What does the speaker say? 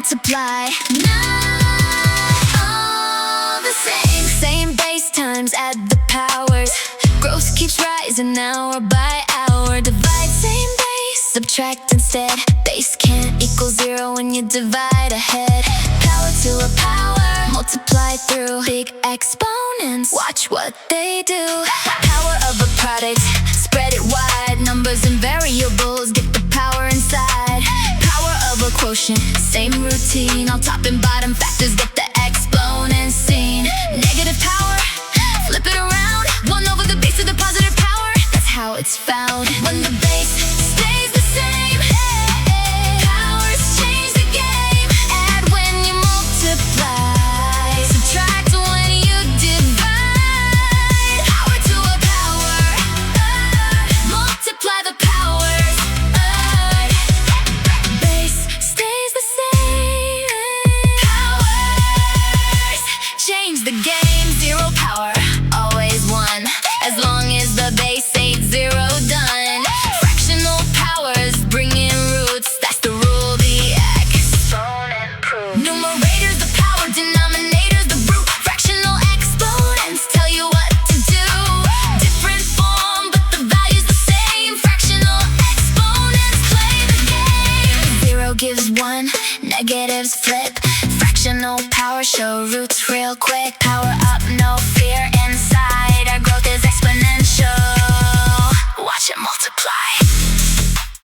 multiply. Not all the same. Same base times add the powers. Growth keeps rising hour by hour. Divide same base, subtract instead. Base can't equal 0 when you divide ahead. Power to a power, multiply through big exponents. Watch what they do. Power of a product, spread it wide. Numbers and variables, get the power inside. Power of a quotient, same routine. All top and bottom factors, get the exponent seen. Negative power, flip it around. 1 over the base of the positive power, that's how it's found. When the base stays the same, powers change the game. Add when you multiply, subtract when you divide. Power to a power, multiply the powers. Base stays the same, powers change the game. 0 power, always 1, as long as the base ain't 0 done. Fractional powers bring in roots, that's the rule, the exponent proof. Numerators the power, denominators the root. Fractional exponents tell you what to do. Different form, but the value's the same. Fractional exponents play the game. 0 gives 1, negatives flip. Fractional power show roots real quick. Power up, no fear inside. Our growth is exponential. Watch it multiply.